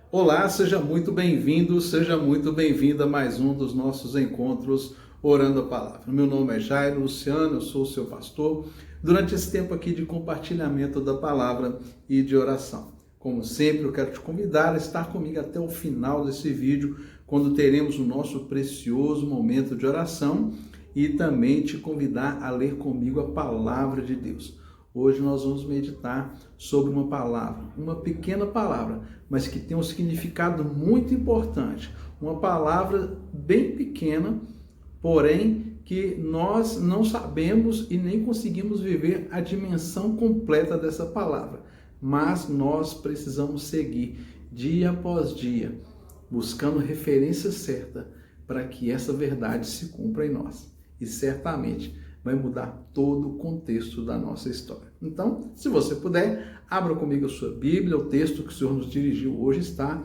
Olá, seja muito bem-vindo, seja muito bem-vinda a mais um dos nossos encontros Orando a Palavra. Meu nome é Jairo Luciano, eu sou o seu pastor, durante esse tempo aqui de compartilhamento da palavra e de oração. Como sempre, eu quero te convidar a estar comigo até o final desse vídeo, quando teremos o nosso precioso momento de oração e também te convidar a ler comigo a palavra de Deus. Hoje nós vamos meditar sobre uma palavra, uma pequena palavra, mas que tem um significado muito importante. Uma palavra bem pequena, porém que nós não sabemos e nem conseguimos viver a dimensão completa dessa palavra. Mas nós precisamos seguir dia após dia, buscando referência certa para que essa verdade se cumpra em nós. E certamente vai mudar todo o contexto da nossa história. Então, se você puder, abra comigo a sua Bíblia. O texto que o Senhor nos dirigiu hoje está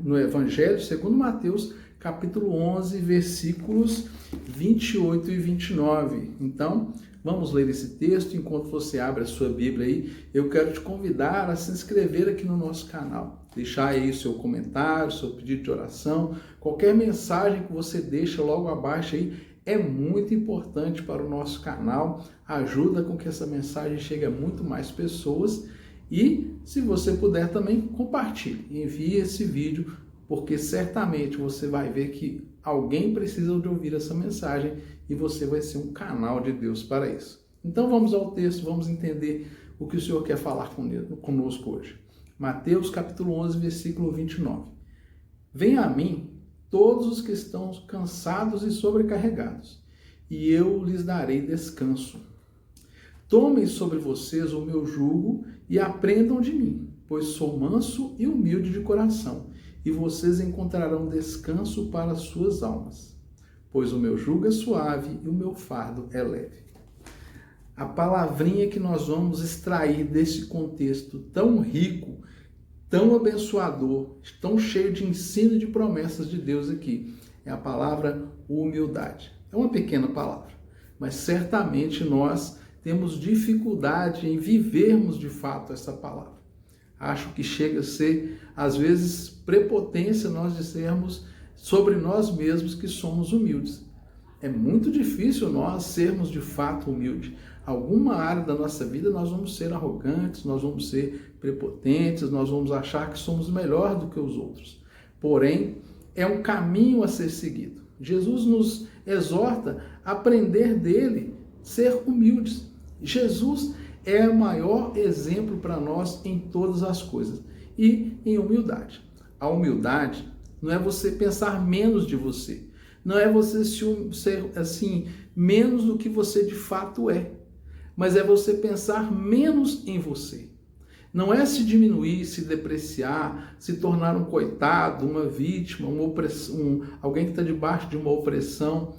no Evangelho segundo Mateus, capítulo 11, versículos 28 e 29. Então, vamos ler esse texto. Enquanto você abre a sua Bíblia aí, eu quero te convidar a se inscrever aqui no nosso canal. Deixar aí o seu comentário, seu pedido de oração, qualquer mensagem que você deixa logo abaixo aí, é muito importante para o nosso canal, ajuda com que essa mensagem chegue a muito mais pessoas e, se você puder também, compartilhe, envie esse vídeo, porque certamente você vai ver que alguém precisa de ouvir essa mensagem e você vai ser um canal de Deus para isso. Então vamos ao texto, vamos entender o que o Senhor quer falar conosco hoje. Mateus capítulo 11, versículo 29. Venha a mim todos os que estão cansados e sobrecarregados, e eu lhes darei descanso. Tomem sobre vocês o meu jugo e aprendam de mim, pois sou manso e humilde de coração, e vocês encontrarão descanso para as suas almas. Pois o meu jugo é suave e o meu fardo é leve. A palavrinha que nós vamos extrair desse contexto tão rico, tão abençoador, tão cheio de ensino e de promessas de Deus aqui, é a palavra humildade. É uma pequena palavra, mas certamente nós temos dificuldade em vivermos de fato essa palavra. Acho que chega a ser, às vezes, prepotência nós dizermos sobre nós mesmos que somos humildes. É muito difícil nós sermos de fato humildes. Alguma área da nossa vida nós vamos ser arrogantes, nós vamos ser prepotentes, nós vamos achar que somos melhor do que os outros. Porém, é um caminho a ser seguido. Jesus nos exorta a aprender dele, ser humildes. Jesus é o maior exemplo para nós em todas as coisas e em humildade. A humildade não é você pensar menos de você, não é você ser assim menos do que você de fato é, mas é você pensar menos em você. Não é se diminuir, se depreciar, se tornar um coitado, uma vítima, alguém que está debaixo de uma opressão,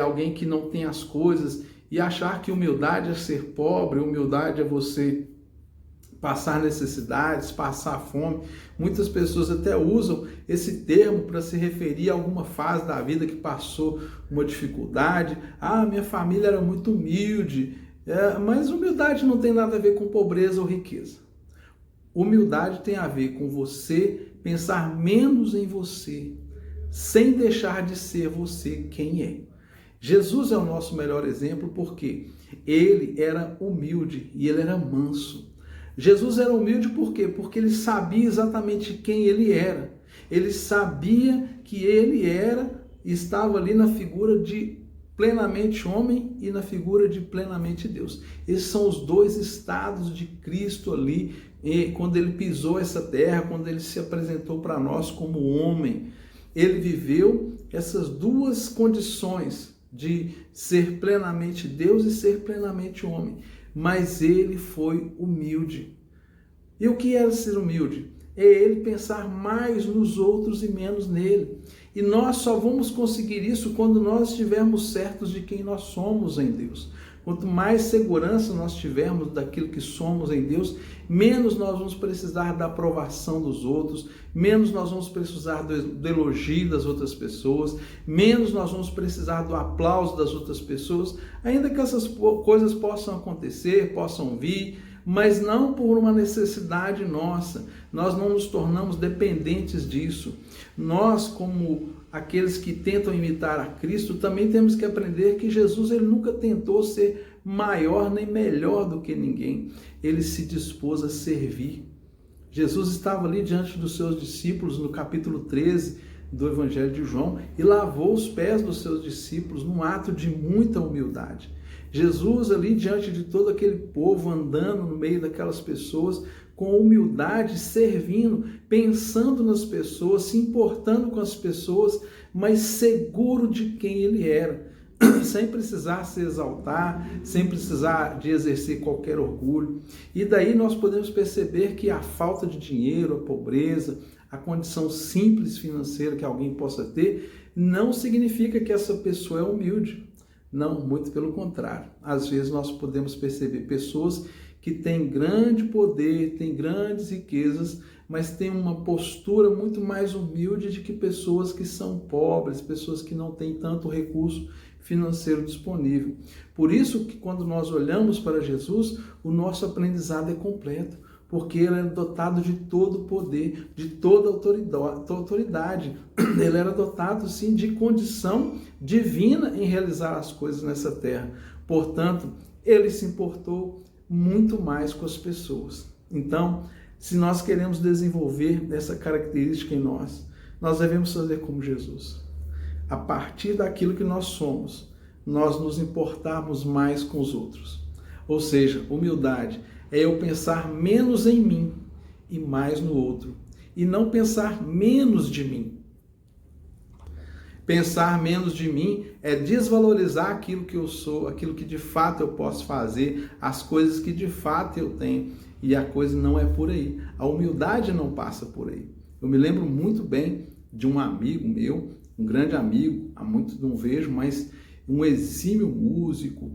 alguém que não tem as coisas, e achar que humildade é ser pobre, humildade é você passar necessidades, passar fome. Muitas pessoas até usam esse termo para se referir a alguma fase da vida que passou uma dificuldade. Ah, minha família era muito humilde. Mas humildade não tem nada a ver com pobreza ou riqueza. Humildade tem a ver com você pensar menos em você, sem deixar de ser você quem é. Jesus é o nosso melhor exemplo porque ele era humilde e ele era manso. Jesus era humilde por quê? Porque ele sabia exatamente quem ele era. Ele sabia que ele estava ali na figura de plenamente homem e na figura de plenamente Deus. Esses são os dois estados de Cristo ali, quando ele pisou essa terra, quando ele se apresentou para nós como homem. Ele viveu essas duas condições de ser plenamente Deus e ser plenamente homem. Mas ele foi humilde. E o que era ser humilde? É ele pensar mais nos outros e menos nele. E nós só vamos conseguir isso quando nós estivermos certos de quem nós somos em Deus. Quanto mais segurança nós tivermos daquilo que somos em Deus, menos nós vamos precisar da aprovação dos outros, menos nós vamos precisar do elogio das outras pessoas, menos nós vamos precisar do aplauso das outras pessoas, ainda que essas coisas possam acontecer, possam vir, mas não por uma necessidade nossa. Nós não nos tornamos dependentes disso. Nós, como aqueles que tentam imitar a Cristo, também temos que aprender que Jesus ele nunca tentou ser maior nem melhor do que ninguém. Ele se dispôs a servir. Jesus estava ali diante dos seus discípulos no capítulo 13 do Evangelho de João e lavou os pés dos seus discípulos num ato de muita humildade. Jesus ali diante de todo aquele povo, andando no meio daquelas pessoas, com humildade, servindo, pensando nas pessoas, se importando com as pessoas, mas seguro de quem ele era, sem precisar se exaltar, sem precisar de exercer qualquer orgulho. E daí nós podemos perceber que a falta de dinheiro, a pobreza, a condição simples financeira que alguém possa ter, não significa que essa pessoa é humilde. Não, muito pelo contrário. Às vezes nós podemos perceber pessoas que têm grande poder, têm grandes riquezas, mas têm uma postura muito mais humilde de que pessoas que são pobres, pessoas que não têm tanto recurso financeiro disponível. Por isso que quando nós olhamos para Jesus, o nosso aprendizado é completo, porque ele era dotado de todo o poder, de toda autoridade. Ele era dotado, sim, de condição divina em realizar as coisas nessa terra. Portanto, ele se importou muito mais com as pessoas. Então, se nós queremos desenvolver essa característica em nós, nós devemos fazer como Jesus. A partir daquilo que nós somos, nós nos importarmos mais com os outros. Ou seja, humildade é eu pensar menos em mim e mais no outro. E não pensar menos de mim. Pensar menos de mim é desvalorizar aquilo que eu sou, aquilo que de fato eu posso fazer, as coisas que de fato eu tenho. E a coisa não é por aí. A humildade não passa por aí. Eu me lembro muito bem de um amigo meu, um grande amigo, há muito não vejo, mas um exímio músico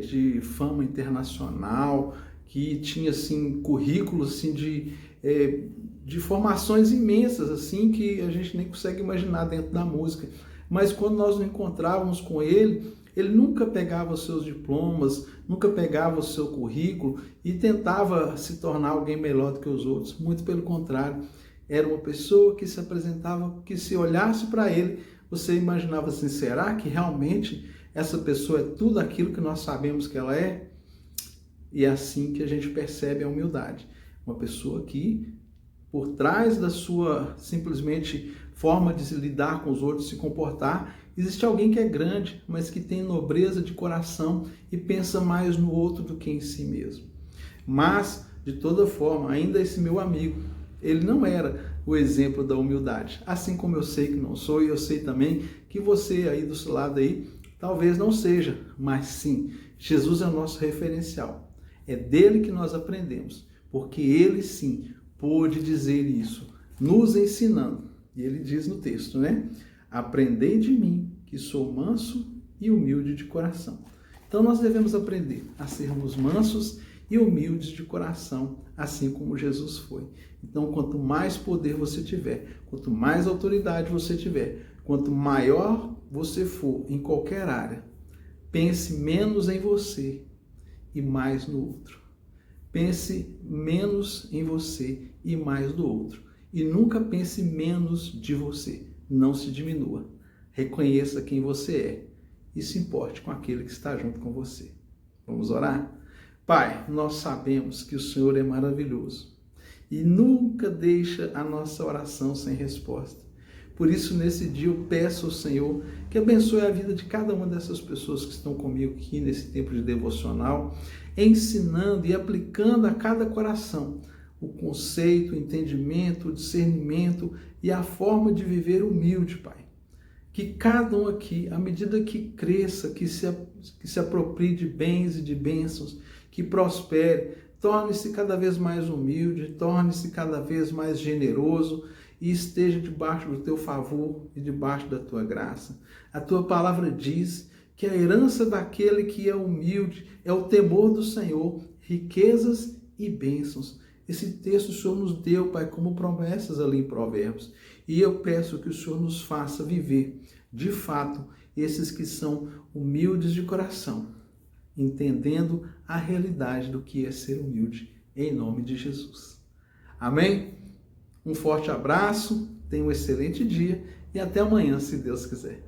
de fama internacional, que tinha assim, currículos assim, de formações imensas, assim, que a gente nem consegue imaginar dentro da música. Mas quando nós nos encontrávamos com ele, ele nunca pegava os seus diplomas, nunca pegava o seu currículo e tentava se tornar alguém melhor do que os outros. Muito pelo contrário, era uma pessoa que se apresentava, que se olhasse para ele, você imaginava assim, será que realmente essa pessoa é tudo aquilo que nós sabemos que ela é? E é assim que a gente percebe a humildade. Uma pessoa que, por trás da sua simplesmente forma de se lidar com os outros, se comportar, existe alguém que é grande, mas que tem nobreza de coração e pensa mais no outro do que em si mesmo. Mas, de toda forma, ainda esse meu amigo, ele não era o exemplo da humildade. Assim como eu sei que não sou, e eu sei também que você aí do seu lado aí, talvez não seja, mas sim, Jesus é o nosso referencial. É dele que nós aprendemos, porque ele sim pôde dizer isso, nos ensinando. E ele diz no texto, né? Aprendei de mim, que sou manso e humilde de coração. Então nós devemos aprender a sermos mansos e humildes de coração, assim como Jesus foi. Então, quanto mais poder você tiver, quanto mais autoridade você tiver, quanto maior você for em qualquer área, pense menos em você e mais no outro. Pense menos em você e mais no outro. E nunca pense menos de você. Não se diminua. Reconheça quem você é e se importe com aquele que está junto com você. Vamos orar? Pai, nós sabemos que o Senhor é maravilhoso e nunca deixa a nossa oração sem resposta. Por isso, nesse dia, eu peço ao Senhor que abençoe a vida de cada uma dessas pessoas que estão comigo aqui nesse tempo de devocional, ensinando e aplicando a cada coração o conceito, o entendimento, o discernimento e a forma de viver humilde, Pai. Que cada um aqui, à medida que cresça, que se aproprie de bens e de bênçãos, que prospere, torne-se cada vez mais humilde, torne-se cada vez mais generoso e esteja debaixo do teu favor e debaixo da tua graça. A tua palavra diz que a herança daquele que é humilde é o temor do Senhor, riquezas e bênçãos. Esse texto o Senhor nos deu, Pai, como promessas ali em Provérbios. E eu peço que o Senhor nos faça viver, de fato, esses que são humildes de coração, entendendo a realidade do que é ser humilde, em nome de Jesus. Amém? Um forte abraço, tenha um excelente dia e até amanhã, se Deus quiser.